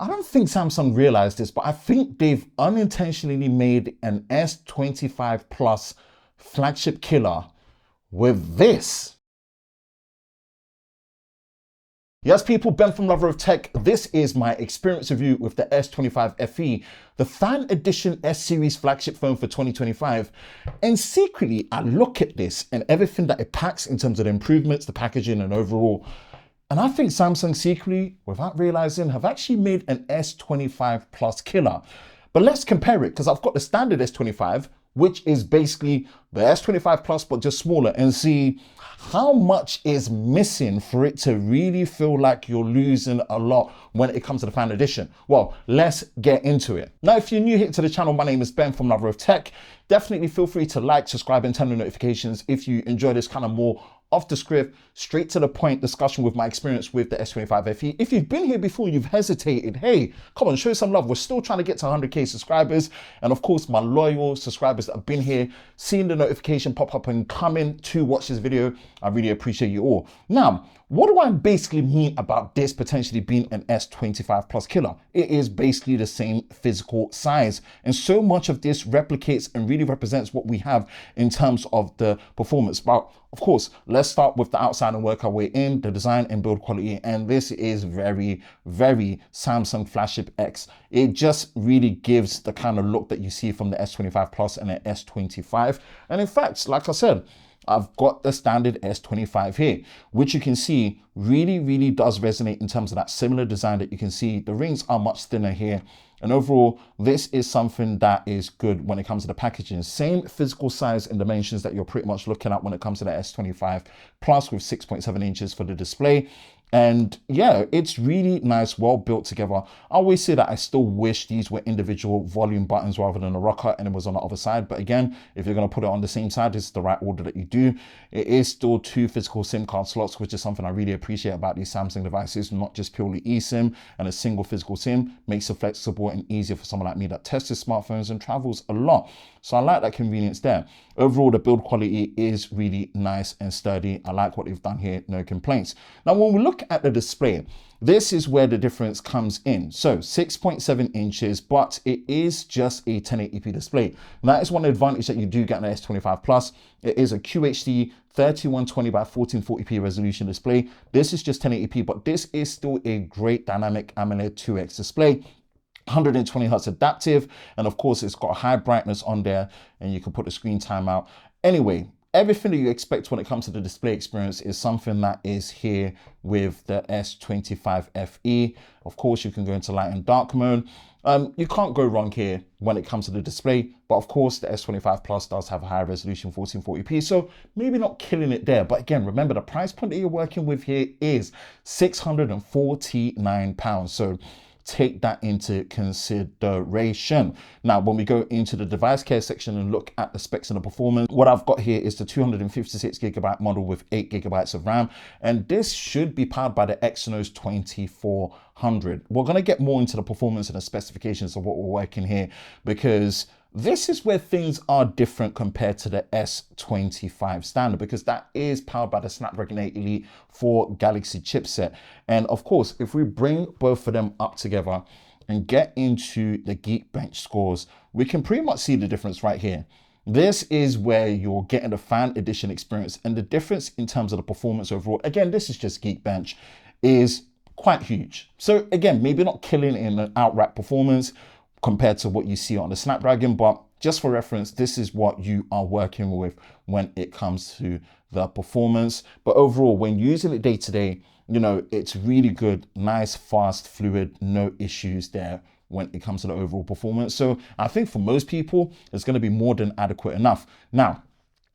I don't think Samsung realized this, but I think they've unintentionally made an S25 Plus flagship killer with this. Yes, people, Ben from Lover of Tech. This is my experience review with the S25 FE, the Fan Edition S Series flagship phone for 2025. And secretly, I look at this and everything that it packs in terms of the improvements, the packaging and overall. And I think Samsung secretly, without realizing, have actually made an S25 Plus killer. But let's compare it, because I've got the standard S25, which is basically the S25 Plus, but just smaller, and see how much is missing for it to really feel like you're losing a lot when it comes to the Fan Edition. Well, let's get into it. Now, if you're new here to the channel, my name is Ben from Lover of Tech. Definitely feel free to like, subscribe, and turn on notifications if you enjoy this kind of more off the script, straight to the point discussion with my experience with the S25 FE. If you've been here before, you've hesitated, hey, come on, show some love. We're still trying to get to 100K subscribers. And of course, my loyal subscribers that have been here, seeing the notification pop up and coming to watch this video, I really appreciate you all. Now, what do I basically mean about this potentially being an S25 Plus killer? It is basically the same physical size. And so much of this replicates and really represents what we have in terms of the performance. But of course, let's start with the outside and work our way in, the design and build quality. And this is very, very Samsung Flagship X. It just really gives the kind of look that you see from the S25 Plus and the S25. And in fact, like I said, I've got the standard S25 here, which you can see really does resonate in terms of that similar design that you can see. The rings are much thinner here. And overall, this is something that is good when it comes to the packaging. Same physical size and dimensions that you're pretty much looking at when it comes to the S25 Plus with 6.7 inches for the display. And yeah, it's really nice, well built together. I always say that I still wish these were individual volume buttons rather than a rocker and it was on the other side. But again, if you're going to put it on the same side, this is the right order that you do. It is still 2 physical SIM card slots, which is something I really appreciate about these Samsung devices, not just purely eSIM and a single physical SIM. Makes it flexible and easier for someone like me that tests his smartphones and travels a lot. So I like that convenience there. Overall, the build quality is really nice and sturdy. I like what they've done here, no complaints. Now, when we look at the display, this is where the difference comes in. So 6.7 inches, but it is just a 1080p display. And that is one advantage that you do get on the S25 Plus. It is a QHD 3120 by 1440p resolution display. This is just 1080p, but this is still a great dynamic AMOLED 2X display. 120 Hz adaptive, and of course it's got high brightness on there and you can put the screen timeout. Anyway, everything that you expect when it comes to the display experience is something that is here with the S25 FE. Of course, you can go into light and dark mode. You can't go wrong here when it comes to the display, but of course the S25 Plus does have a higher resolution 1440p, so maybe not killing it there. But again, remember the price point that you're working with here is £649. So take that into consideration. Now, when we go into the device care section and look at the specs and the performance, what I've got here is the 256GB model with 8GB of RAM, and this should be powered by the Exynos 2400. We're going to get more into the performance and the specifications of what we're working here, because this is where things are different compared to the S25 standard, because that is powered by the Snapdragon 8 Elite 4 Galaxy chipset. And of course, if we bring both of them up together and get into the Geekbench scores, we can pretty much see the difference right here. This is where you're getting the Fan Edition experience, and the difference in terms of the performance overall, again, this is just Geekbench, is quite huge. So again, maybe not killing in an outright performance compared to what you see on the Snapdragon, but just for reference, this is what you are working with when it comes to the performance. But overall, when using it day to day, you know, it's really good, nice, fast, fluid, no issues there when it comes to the overall performance. So I think for most people, it's going to be more than adequate enough. Now,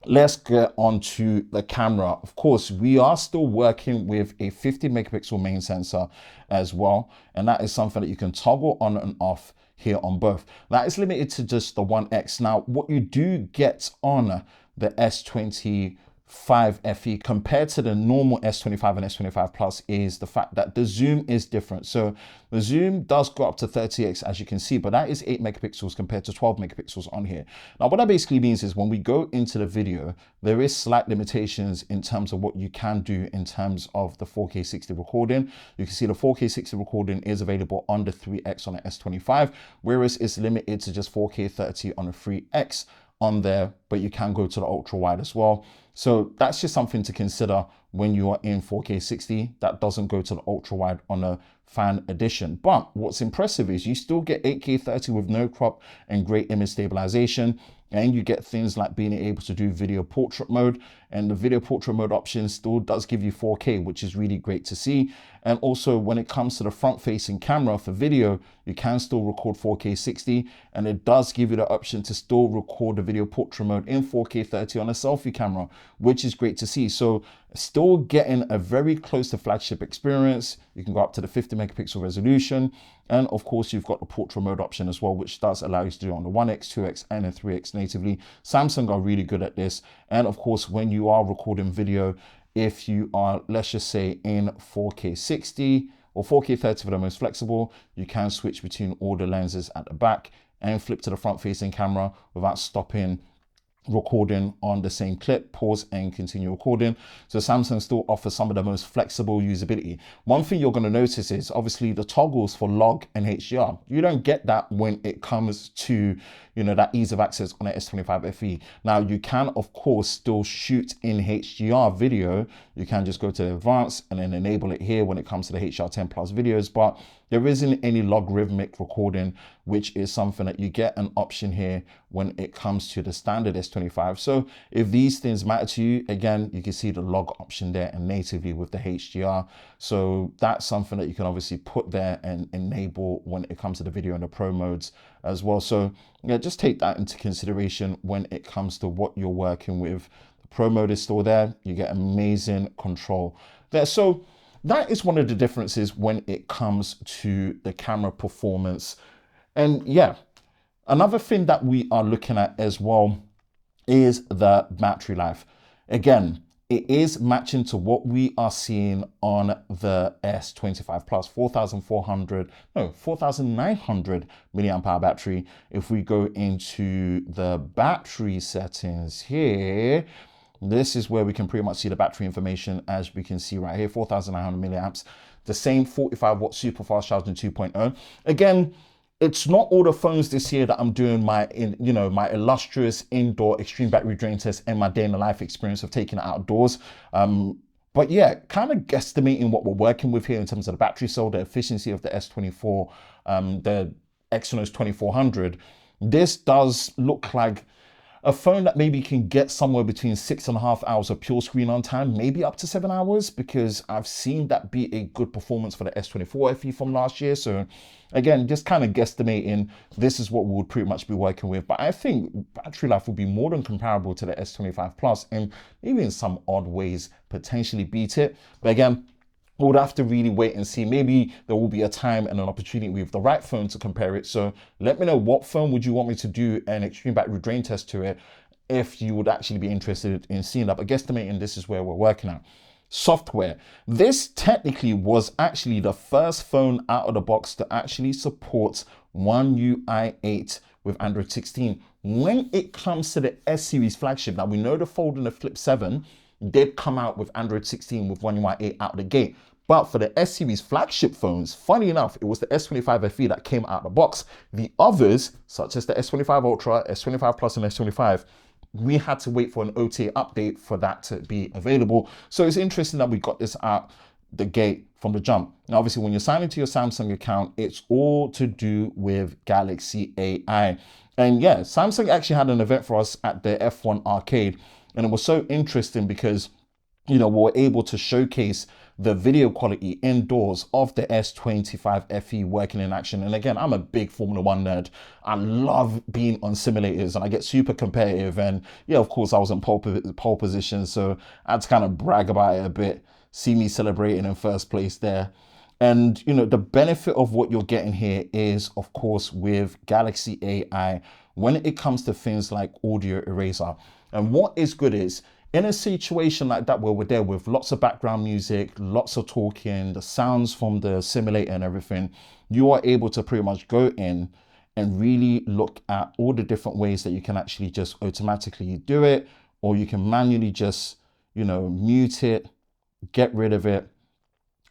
let's get on to the camera. Of course, we are still working with a 50 megapixel main sensor as well, and that is something that you can toggle on and off here on both. That is limited to just the 1X. Now, what you do get on the S25 5 FE compared to the normal S25 and S25 Plus is the fact that the zoom is different. So the zoom does go up to 30x, as you can see, but that is 8 megapixels compared to 12 megapixels on here. Now, what that basically means is when we go into the video, there is slight limitations in terms of what you can do in terms of the 4K 60 recording. You can see the 4K 60 recording is available on the 3X on the S25, whereas it's limited to just 4K 30 on the 3X on there, but you can go to the ultra wide as well. So that's just something to consider when you are in 4K 60. That doesn't go to the ultra wide on a fan edition. But what's impressive is you still get 8K 30 with no crop and great image stabilization. And you get things like being able to do video portrait mode, and the video portrait mode option still does give you 4K, which is really great to see. And also when it comes to the front facing camera for video, you can still record 4K 60, and it does give you the option to still record the video portrait mode in 4K 30 on a selfie camera, which is great to see. So still getting a very close to flagship experience. You can go up to the 50 megapixel resolution. And of course, you've got the portrait mode option as well, which does allow you to do it on the 1X, 2X, and the 3X natively. Samsung are really good at this. And of course, when you are recording video, if you are, let's just say, in 4K 60 or 4K 30 for the most flexible, you can switch between all the lenses at the back and flip to the front facing camera without stopping recording on the same clip, pause and continue recording. So Samsung still offers some of the most flexible usability. One thing you're going to notice is obviously the toggles for log and HDR. You don't get that when it comes to, you know, that ease of access on the S25 FE. Now you can of course still shoot in HDR video. You can just go to advanced and then enable it here when it comes to the HDR10 plus videos, but there isn't any logarithmic recording, which is something that you get an option here when it comes to the standard S25. So if these things matter to you, again, you can see the log option there and natively with the HDR. So that's something that you can obviously put there and enable when it comes to the video and the pro modes as well. So yeah, just take that into consideration when it comes to what you're working with. The pro mode is still there. You get amazing control there. So that is one of the differences when it comes to the camera performance. And yeah, another thing that we are looking at as well is the battery life. Again, it is matching to what we are seeing on the S25 Plus, 4,900 milliamp hour battery. If we go into the battery settings here, this is where we can pretty much see the battery information, as we can see right here, 4,900 milliamps, the same 45 watt super fast charging 2.0. Again, it's not all the phones this year that I'm doing my illustrious indoor extreme battery drain test and my day in the life experience of taking it outdoors. But yeah, kind of guesstimating what we're working with here in terms of the battery cell, the efficiency of the S24, the Exynos 2400. This does look like a phone that maybe can get somewhere between 6.5 hours of pure screen on time, maybe up to 7 hours, because I've seen that be a good performance for the S24 FE from last year. So again, just kind of guesstimating, this is what we would pretty much be working with. But I think battery life would be more than comparable to the S25 Plus, and maybe in some odd ways potentially beat it. But again, we'll have to really wait and see. Maybe there will be a time and an opportunity with the right phone to compare it. So let me know, what phone would you want me to do an extreme battery drain test to it, if you would actually be interested in seeing that. But guesstimating, this is where we're working at. Software. This technically was actually the first phone out of the box to actually support One UI 8 with Android 16. When it comes to the S series flagship, now we know the Fold and the Flip 7 did come out with Android 16 with One UI 8 out of the gate. But for the S series flagship phones, funny enough, it was the S25 FE that came out of the box. The others, such as the S25 Ultra, S25 Plus, and S25, we had to wait for an OTA update for that to be available. So it's interesting that we got this out the gate from the jump. Now, obviously, when you're signing into your Samsung account, it's all to do with Galaxy AI. And yeah, Samsung actually had an event for us at the F1 arcade. And it was so interesting because, you know, we were able to showcase the video quality indoors of the S25 FE working in action. And again, I'm a big Formula One nerd. I love being on simulators and I get super competitive. And yeah, of course, I was in pole position, so I had to kind of brag about it a bit, see me celebrating in first place there. And, you know, the benefit of what you're getting here is, of course, with Galaxy AI, when it comes to things like audio eraser. And what is good is, In a situation like that where we're there with lots of background music, lots of talking, the sounds from the simulator and everything, you are able to pretty much go in and really look at all the different ways that you can actually just automatically do it, or you can manually just, mute it, get rid of it.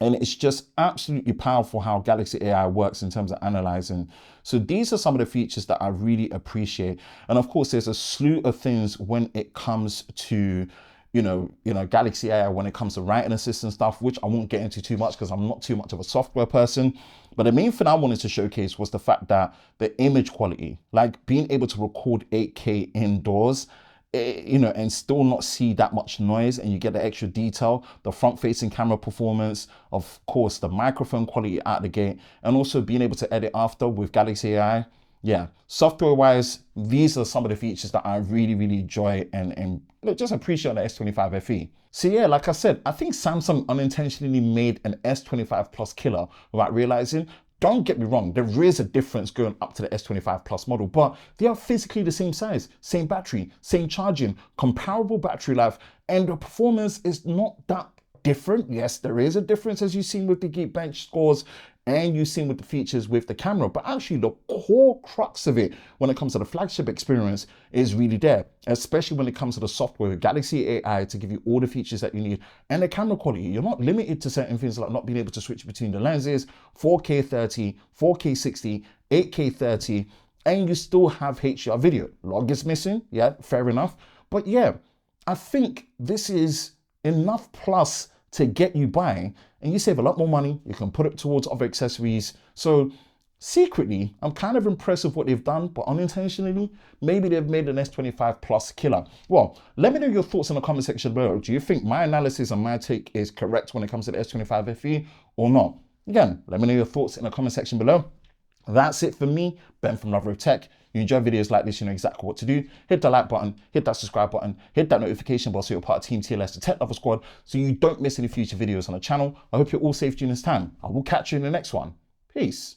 And it's just absolutely powerful how Galaxy AI works in terms of analyzing. So these are some of the features that I really appreciate. And of course, there's a slew of things when it comes to, Galaxy AI, when it comes to writing assistant stuff, which I won't get into too much because I'm not too much of a software person. But the main thing I wanted to showcase was the fact that the image quality, like being able to record 8K indoors, and still not see that much noise, and you get the extra detail, the front facing camera performance, of course, the microphone quality out the gate, and also being able to edit after with Galaxy AI. Yeah, software wise, these are some of the features that I really, really enjoy and just appreciate on the S25 FE. So yeah, like I said, I think Samsung unintentionally made an S25 Plus killer without realizing. Don't get me wrong, there is a difference going up to the S25 Plus model, but they are physically the same size, same battery, same charging, comparable battery life, and the performance is not that different. Yes, there is a difference, as you've seen with the Geekbench scores and you've seen with the features with the camera, but actually the core crux of it when it comes to the flagship experience is really there, especially when it comes to the software with Galaxy AI to give you all the features that you need, and the camera quality. You're not limited to certain things like not being able to switch between the lenses, 4K 30, 4K 60, 8K 30, and you still have HDR video. Log is missing, yeah, fair enough. But yeah, I think this is enough plus to get you by, and you save a lot more money. You can put it towards other accessories. So secretly, I'm kind of impressed with what they've done, but unintentionally, maybe they've made an S25 Plus killer. Well, let me know your thoughts in the comment section below. Do you think my analysis and my take is correct when it comes to the S25 FE or not? Again, let me know your thoughts in the comment section below. That's it for me, Ben from Lover of Tech. You enjoy videos like this, you know exactly what to do. Hit the like button, hit that subscribe button, hit that notification bell so you're part of Team TLS, the Tech Lover Squad, so you don't miss any future videos on the channel. I hope you're all safe during this time. I will catch you in the next one. Peace.